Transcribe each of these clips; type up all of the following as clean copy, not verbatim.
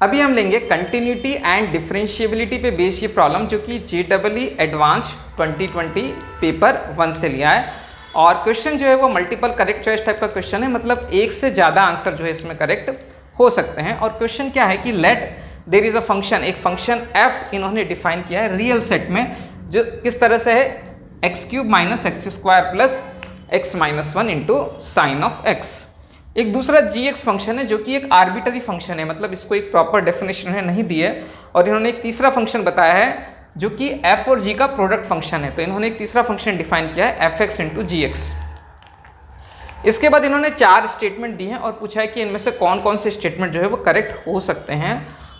अभी हम लेंगे कंटिन्यूटी एंड डिफरेंशिएबिलिटी पे बेस्ड ये प्रॉब्लम, जो कि JEE एडवांस्ड 2020 पेपर 1 से लिया है। और क्वेश्चन जो है वो मल्टीपल करेक्ट चॉइस टाइप का क्वेश्चन है, मतलब एक से ज़्यादा आंसर जो है इसमें करेक्ट हो सकते हैं। और क्वेश्चन क्या है कि let there is a function, एक फंक्शन f इन्होंने डिफाइन किया है रियल सेट में, जो किस तरह से है x³ - x² plus x - 1 into sine of x। एक दूसरा gx फंक्शन है जो कि एक आर्बिटरी फंक्शन है, मतलब इसको एक प्रॉपर डेफिनेशन है नहीं दी है। और इन्होंने एक तीसरा फंक्शन बताया है जो कि f और g का प्रोडक्ट फंक्शन है, तो इन्होंने एक तीसरा फंक्शन डिफाइन किया है fx इंटू gx। इसके बाद इन्होंने 4 स्टेटमेंट दी हैं और पूछा है कि इनमें से कौन कौन से स्टेटमेंट जो है वो करेक्ट हो सकते हैं।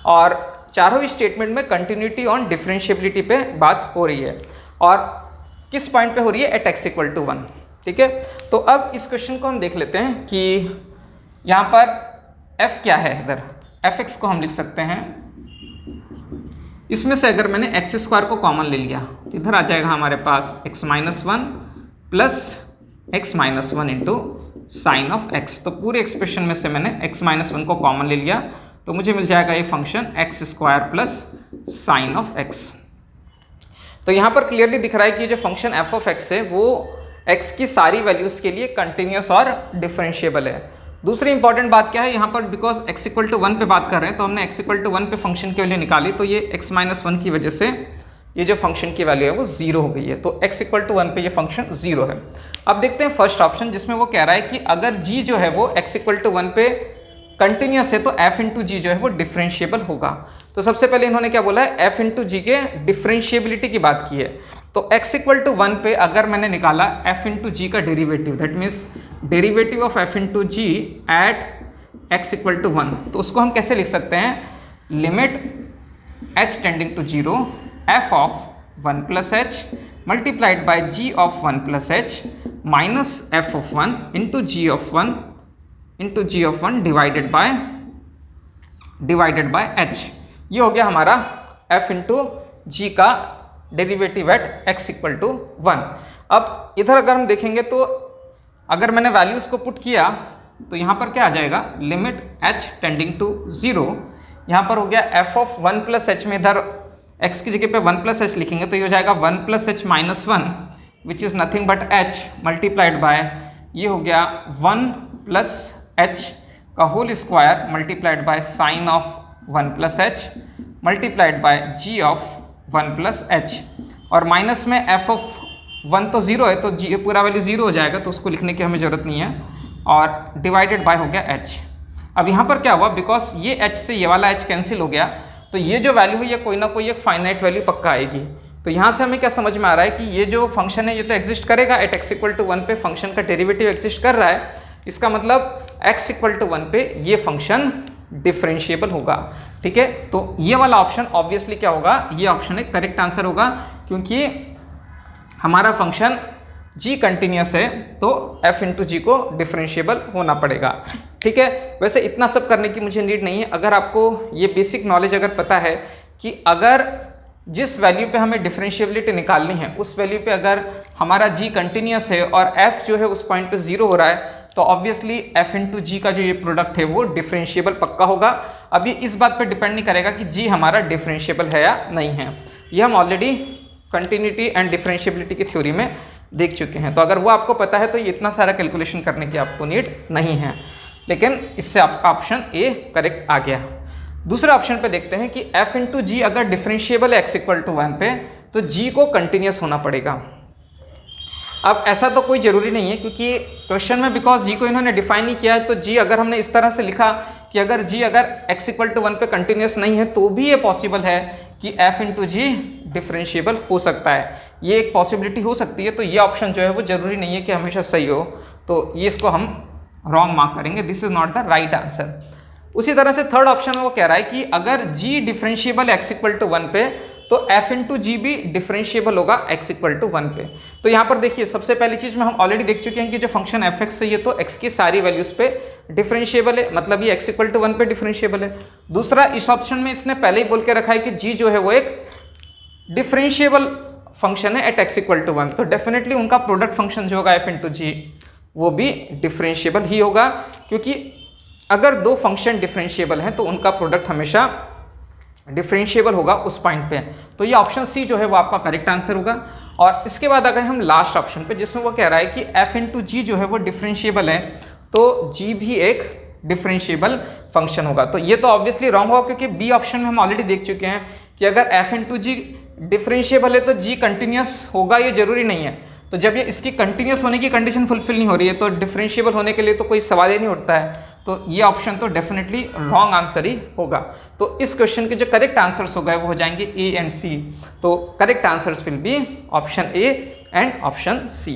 और चारों ही स्टेटमेंट में कंटिन्यूटी ऑन डिफरेंशिएबिलिटी पे बात हो रही है, और किस पॉइंट पे हो रही है, एट x = 1। ठीक है, तो अब इस क्वेश्चन को हम देख लेते हैं कि यहाँ पर f क्या है। इधर fx को हम लिख सकते हैं, इसमें से अगर मैंने x² को कॉमन ले लिया तो इधर आ जाएगा हमारे पास x - 1 plus x - 1 into sine of x। तो पूरे एक्सप्रेशन में से मैंने x - 1 को कॉमन ले लिया तो मुझे मिल जाएगा ये function x² plus sign of x। तो यहाँ पर क्लियरली दिख रहा है कि जो फंक्शन f ऑफ x है वो x की सारी वैल्यूज़ के लिए कंटिन्यूस और डिफरेंशिएबल है। दूसरी इंपॉर्टेंट बात क्या है, यहाँ पर बिकॉज x = 1 पे बात कर रहे हैं तो हमने x = 1 पे फंक्शन की वैल्यू निकाली, तो ये x - 1 की वजह से ये जो फंक्शन की वैल्यू है वो 0 हो गई है, तो x = 1 पे ये फंक्शन 0 है। अब देखते हैं फर्स्ट ऑप्शन, जिसमें वो कह रहा है कि अगर g जो है वो x = 1 पे कंटिन्यूस है तो f इंटू जी जो है वो डिफरेंशिएबल होगा। तो सबसे पहले इन्होंने क्या बोला है, f इंटू जी के डिफरेंशिएबिलिटी की बात की है। तो x = 1 पे अगर मैंने निकाला f इंटू जी का derivative, that means derivative of f into G at x = 1, तो उसको हम कैसे लिख सकते हैं, limit h tending to 0 f of 1 plus h multiplied by g of 1 plus h minus f of 1 into g of 1 into G of 1 divided by h। ये हो गया हमारा f इंटू जी का डेरिवेटिव एट x = 1। अब इधर अगर हम देखेंगे तो अगर मैंने वैल्यूज़ को पुट किया तो यहाँ पर क्या आ जाएगा, लिमिट h टेंडिंग टू 0, यहाँ पर हो गया f ऑफ 1 प्लस h में इधर x की जगह पे 1 प्लस h लिखेंगे तो ये हो जाएगा 1 plus h minus 1 which is nothing but h multiplied by, ये हो गया 1 प्लस h का whole square multiplied by sine of 1 plus h multiplied by g of 1 plus h, और माइनस में f ऑफ 1 तो 0 है तो g पूरा वैल्यू 0 हो जाएगा, तो उसको लिखने की हमें ज़रूरत नहीं है, और डिवाइडेड बाय हो गया h। अब यहाँ पर क्या हुआ, बिकॉज ये h से ये वाला h कैंसिल हो गया, तो ये जो वैल्यू है ये कोई ना कोई एक फाइनाइट वैल्यू पक्का आएगी। तो यहाँ से हमें क्या समझ में आ रहा है कि ये जो फंक्शन है ये तो एग्जिस्ट करेगा, एट x = 1 पे फंक्शन का डेरिवेटिव एग्जिस्ट कर रहा है, इसका मतलब x = 1 पे ये फंक्शन डिफरेंशिएबल होगा। ठीक है, तो ये वाला ऑप्शन ऑब्वियसली क्या होगा, ये ऑप्शन एक करेक्ट आंसर होगा, क्योंकि हमारा फंक्शन g कंटिन्यूस है तो f इंटू जी को डिफरेंशिएबल होना पड़ेगा। ठीक है, वैसे इतना सब करने की मुझे नीड नहीं है। अगर आपको ये बेसिक नॉलेज अगर पता है कि अगर जिस वैल्यू पे हमें डिफरेंशिएबिलिटी निकालनी है उस वैल्यू पे अगर हमारा g कंटिन्यूस है और f जो है उस पॉइंट पे 0 हो रहा है, तो ऑब्वियसली f इंटू जी का जो ये प्रोडक्ट है वो डिफरेंशिएबल पक्का होगा। अभी इस बात पे डिपेंड नहीं करेगा कि g हमारा डिफरेंशिएबल है या नहीं है, ये हम ऑलरेडी कंटिन्यूटी एंड डिफरेंशिएबिलिटी की थ्योरी में देख चुके हैं। तो अगर वो आपको पता है तो ये इतना सारा कैलकुलेशन करने की आपको नीड नहीं है, लेकिन इससे आपका ऑप्शन ए करेक्ट आ गया। दूसरे ऑप्शन पे देखते हैं कि f इंटू जी अगर डिफरेंशिएबल है x = 1 पे तो g को कंटिन्यूस होना पड़ेगा। अब ऐसा तो कोई ज़रूरी नहीं है, क्योंकि क्वेश्चन में बिकॉज g को इन्होंने डिफाइन नहीं किया है, तो g अगर हमने इस तरह से लिखा कि अगर g अगर x = 1 पे कंटिन्यूस नहीं है तो भी ये पॉसिबल है कि f इंटू जी डिफरेंशिएबल हो सकता है, ये एक पॉसिबिलिटी हो सकती है। तो ये ऑप्शन जो है वो ज़रूरी नहीं है कि हमेशा सही हो, तो ये इसको हम रॉन्ग मार्क करेंगे, this is not the right answer. उसी तरह से थर्ड ऑप्शन में वो कह रहा है कि अगर g डिफरेंशिएबल है x = 1 पे तो f इंटू जी भी डिफरेंशिएबल होगा x = 1 पे। तो यहाँ पर देखिए, सबसे पहली चीज़ में हम ऑलरेडी देख चुके हैं कि जो फंक्शन fx है ये तो x की सारी वैल्यूज़ पे डिफरेंशिएबल है, मतलब ये x = 1 पे डिफरेंशिएबल है। दूसरा, इस ऑप्शन में इसने पहले ही बोल के रखा है कि g जो है वो एक डिफरेंशिएबल फंक्शन है एट x = 1, तो डेफिनेटली उनका प्रोडक्ट फंक्शन जो होगा f इंटू जी वो भी डिफरेंशिएबल ही होगा, क्योंकि अगर दो फंक्शन डिफरेंशिएबल हैं तो उनका प्रोडक्ट हमेशा डिफरेंशिएबल होगा उस पॉइंट पे। तो ये ऑप्शन सी जो है वो आपका करेक्ट आंसर होगा। और इसके बाद अगर हम लास्ट ऑप्शन पे, जिसमें वो कह रहा है कि f इंटू जी जो है वो डिफरेंशिएबल है, तो g भी एक डिफरेंशिएबल फंक्शन होगा। तो ये तो ऑब्वियसली रॉन्ग होगा, क्योंकि बी ऑप्शन में हम ऑलरेडी देख चुके हैं कि अगर f इंटू जी डिफरेंशिएबल है तो g कंटिन्यूस होगा, ये जरूरी नहीं है। तो जब ये इसकी कंटिन्यूस होने की कंडीशन फुलफिल नहीं हो रही है तो डिफरेंशिएबल होने के लिए तो कोई सवाल ही नहीं उठता है। तो ये ऑप्शन तो डेफिनेटली रॉन्ग आंसर ही होगा। तो इस क्वेश्चन के जो करेक्ट आंसर्स हो गए वो हो जाएंगे ए एंड सी। तो correct answers will be option A and option C.